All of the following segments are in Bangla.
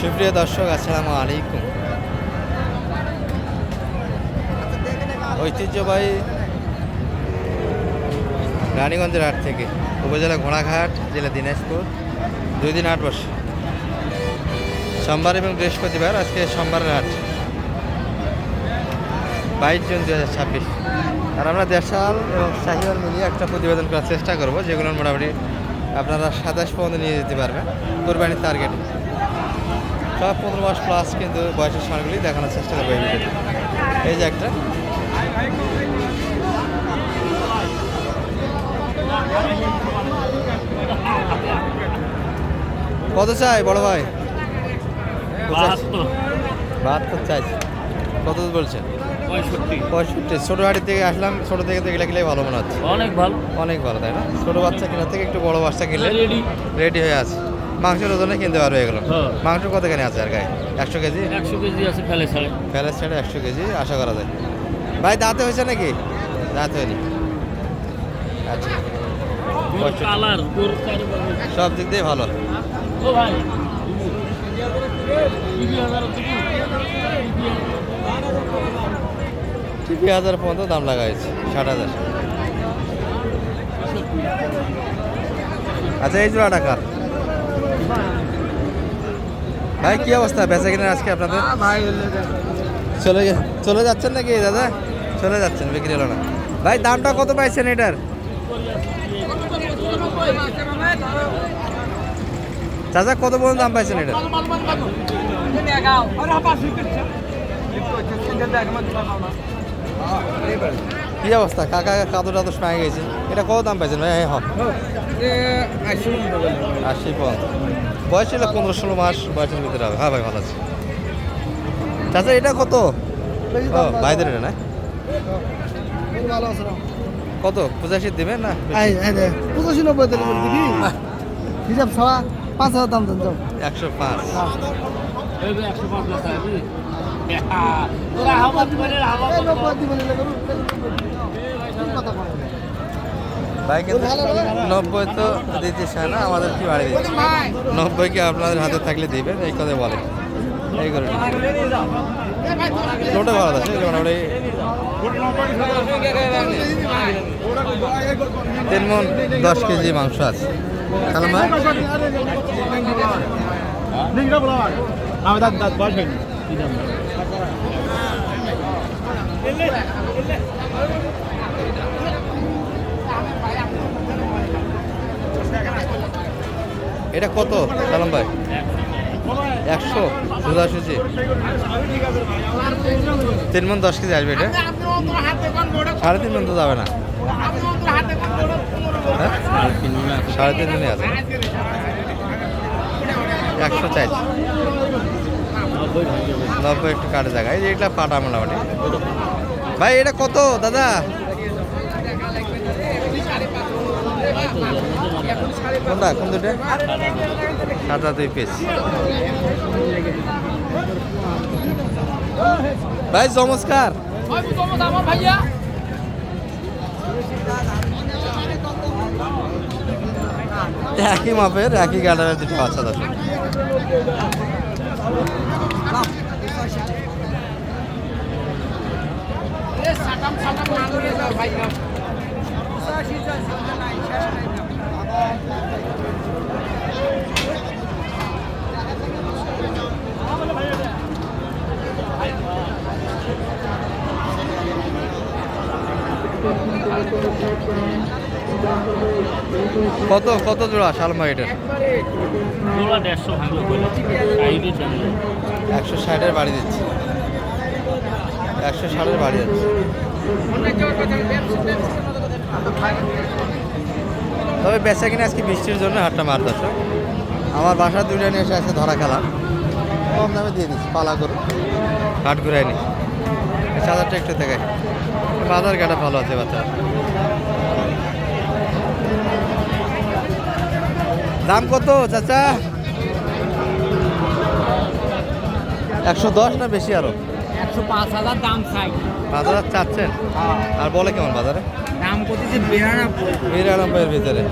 সুপ্রিয় দর্শক, আসসালামু আলাইকুম। ঐতিহ্যবাহী রানীগঞ্জের হাট থেকে উপজেলা ঘোড়াঘাট, জেলা দিনাজপুর 2 দিন হাট বসে, সোমবার এবং বৃহস্পতিবার। আজকে সোমবারের হাট 22 জুন 2026। আর আমরা দেশাল এবং শাহিওয়াল মিলিয়ে একটা প্রতিবেদন করার চেষ্টা করব, যেগুলোর মোটামুটি আপনারা 27 পর্যন্ত নিয়ে যেতে পারবেন কোরবানির টার্গেট। সব 15 মাস প্লাস কিন্তু বয়সের সারগুলি দেখানোর চেষ্টা করবো এই ভিডিওতে। এই যে একটা কত চাই বড় ভাই? 72 চাইছে। কত বলছেন? 65। ছোট হাড়ি থেকে আসলাম, ছোট থেকে দেখলে গেলে ভালো মনে হচ্ছে। অনেক ভালো, অনেক ভালো, তাই না? ছোট বাচ্চা কেনার থেকে একটু বড় বাচ্চা কিনলে রেডি হয়ে আছে। মাংসের ওজনে কিনতে পারবে এগুলো। মাংস কতখানি আছে আর গায়ে? 100 কেজি। 100 কেজি আছে ফেলে ছাড়ে। ফেলে ছেড়ে 100 কেজি আশা করা যায়। ভাই দাঁতে হয়েছে নাকি? দাঁত হয়নি। আচ্ছা, কালার সব দিক দিয়ে ভালো। ও ভাই 20,000 পর্যন্ত দাম লাগা হয়েছে। 60,000। আচ্ছা, এই জোড়া টাকা ভাই কি অবস্থা বেচা কিনার আজকে আপনাদের? চলে যাচ্ছেন নাকি দাদা? চলে যাচ্ছেন, বিক্রি হলো না। ভাই দামটা কত পাইছেন এটার? চাচা কত পর্যন্ত দাম পাইছেন এটা? কি অবস্থা কাকা? কাদর টাদর শোনা গেছে। এটা কত দাম পাইছেন ভাই? 80 পর্যন্ত। বয়স ছিল 15-16 মাস বয়সের ভিতরে হবে। হ্যাঁ ভাই, ভালো আছে। চাচা এটা কত? ভাইদের এটা না? কত 85 দিবেন না? 85-90 দিবি। হিসাব ছাড়া 5,000 দাম দেন। 105। ভাই কিন্তু 90 তো দিতে চায় না, আমাদের কি বাড়ি দিচ্ছে। 90 কি আপনাদের হাতে থাকলে দিবেন, এই কথা বলে। এই করে ওটা ভালো আছে। মোটামুটি 3 মণ 10 কেজি মাংস আছে। এটা কত সালাম ভাই? 100 সোজাসুজি 3 মণ 10 কেজি আসবে। এটা 3.5 মণ তো যাবে না। 3.5 মণই আছে। 100 চাইছে। 90 একটু কাটে জায়গায়। এই যে এটা পাটা মোটামুটি। ভাই এটা কত দাদা? কোনটা? কোন দুটো? সাদা 2 পিস। ভাই চমৎকার। একই মাপের একই গাড়ার দুটো বাচ্চা আছে। কত কত জোড়া শালমা এটার? 160-এর বাড়ি দিচ্ছে। 160-এর বাড়ি যাচ্ছে। তবে বেচা কিনা আজকে বৃষ্টির জন্য হাটটা মার দর্শক। আমার বাসার দুইটা নিয়ে এসে আছে ধরা খেলা, কম দামে দিয়ে দিচ্ছি। পালা করুন, হাট ঘুরাই নি। চাদরটা একটু দেখাই। বাজার ঘাটা ভালো আছে বাচ্চা। দাম কত চাচা? 110 না বেশি? আরো 105,000 দাম চাই। 5,000 চাচ্ছেন? আর বলে কেমন বাজারে? দাম করতেছে 92। 92-এর ভিতরে।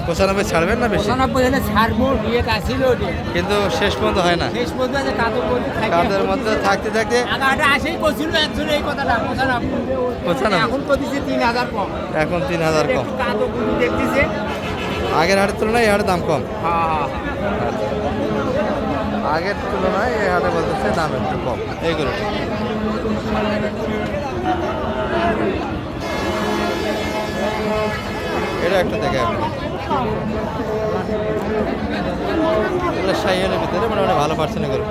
95 ছাড়বেন না বেশি? 95 হলে ছাড়বো, বিয়ে কাছিল ওটা। কিন্তু শেষ পর্যন্ত হয় না। শেষ পর্যন্ত আছে কাদের মধ্যে থাকে। কাদের মধ্যে থাকতে থাকতে আগাটা আসেই করছিল একজন এই কথাটা 95 এখন করতেছে 3000 কম। এখন 3000 কম। একটু কাদো গুলো দেখতেছে। আগের হাটের তুলনায় এই হাটে দাম কম। হ্যাঁ আগের তুলনায় এই হাটে বলতেছে দাম একটু কম এইগুলো। এটা একটা দেখে আপনি এগুলো সাইয়ের ভিতরে মোটামুটি ভালো পার্সেন্ট করে।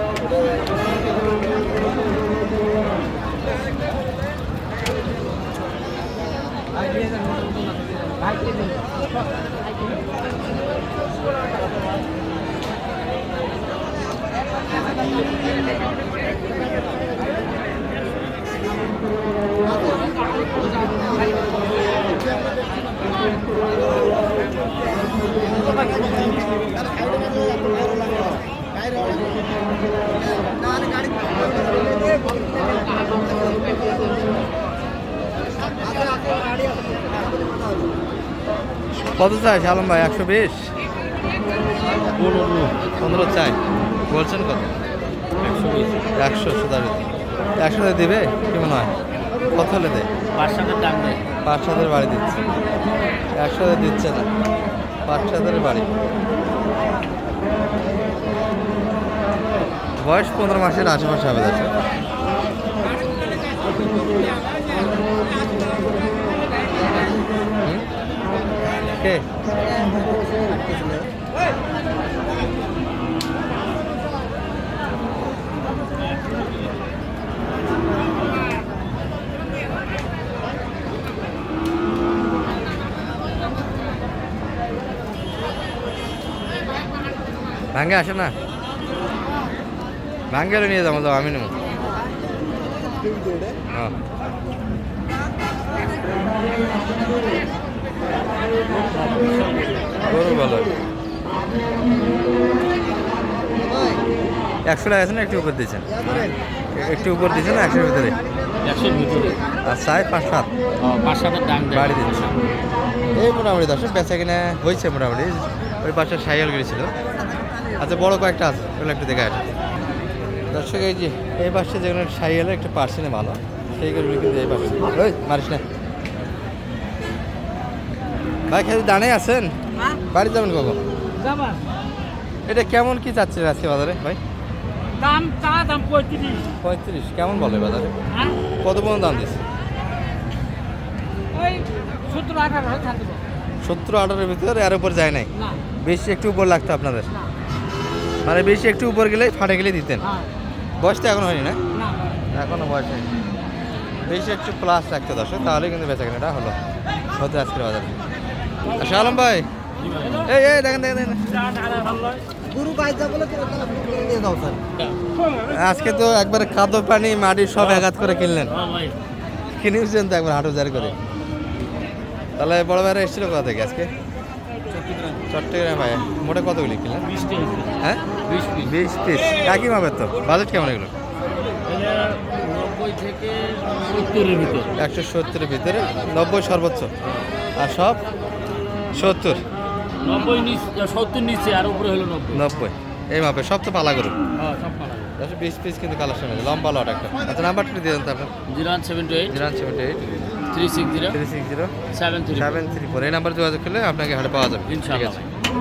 কত চাই আলম ভাই? 120 15 চাই বলছেন কত? 100 সুদার 100 দিবে কি মনে হয়? কত হলে দেয়? 500 দাম দেয়। 5,000 বাড়ি দিচ্ছে, 100 দিচ্ছে না, 5,000 বাড়ি। বয়স 15 মাসের আশেপাশে হবে দাদা। কে ভাঙ্গে আসে না? ভাঙ্গে নিয়ে যাবো তো আমি নেব। হ্যাঁ গরু ভালো 100 টাকা আছে না? একটু উপর দিয়েছেন, একটু উপর দিয়েছেন না 100-এর ভিতরে? 100 ভিতরে। আর চাই 5-7 500 দাম দেয়। বাড়ি দিচ্ছে। এই মোটামুটি দর্শক বেচা কিনা হয়েছে মোটামুটি। ওই পাশে সাইকেল গিয়েছিল। আচ্ছা বড় কয়েকটা আছে ওগুলো একটু দেখে আসে দর্শক। এই যে এই পাশে যেগুলো সাইকেলের একটু পার্সেন্টে ভালো সেইগুলো কিন্তু এই পাশে। ওই মারিস না ভাই। খেতে দাঁড়িয়ে আছেন? বাড়ি যাবেন কখন? যাবা এটা কেমন কি চাচ্ছে আজকে বাজারে ভাই? দাম দাম 35। 35 কেমন বলে বাজারে? হ্যাঁ কত পর্যন্ত দাম দিচ্ছে? ওই 17-18 থাকবে 17-18-এর ভিতরে এর উপর যায় নাই? না বেশি একটু উপর লাগতো আপনাদের? না মানে বেশি একটু উপর গেলে ফাটে গেলে দিতেন? হ্যাঁ বয়স তো এখন হয়নি না? না এখনো বয়স হয়নি। বেশি একটু প্লাস রাখতে দর্শক তাহলে কিন্তু বেচা কেনাটা হলো হতে আজকের বাজারে। আচ্ছা আলম ভাই এই এই দেখেন দেখেন দেখেন গরু বাইজা বলে নিয়ে যাও স্যার। আজকে তো একবার খাদ্য পানি মাটি সব একাত করে কিনলেন, ভাই কিনেছেন তো একবার হাঁটু জারি করে। তাহলে বড় ভাইরা এসেছিল কোথা থেকে আজকে? চট্টগ্রাম ভাই। মোটে কতগুলি কিনলেন? 20 টাকা। হ্যাঁ 20 পিস একই মাপের তো। বাজেট কেমন এগুলো? 90 থেকে 70-এর ভিতর। 170-এর ভিতরে 90 সর্বোচ্চ আর সব 70 90 নিচে 70 নিচে আর উপরে হলো 90। 90 এই মাপে সব তো পালা করুন। হ্যাঁ সব পালা। 20 পিস কিন্তু কালেকশন আছে লম্বা লট একটা। আচ্ছা নাম্বারটা দিয়ে দেন তো আপনার। 0178 078 360 360 73 734 এই নাম্বার যোগাযোগ করলে আপনাকে হাটে পাওয়া যাবে। ঠিক ইনশাআল্লাহ। আছে।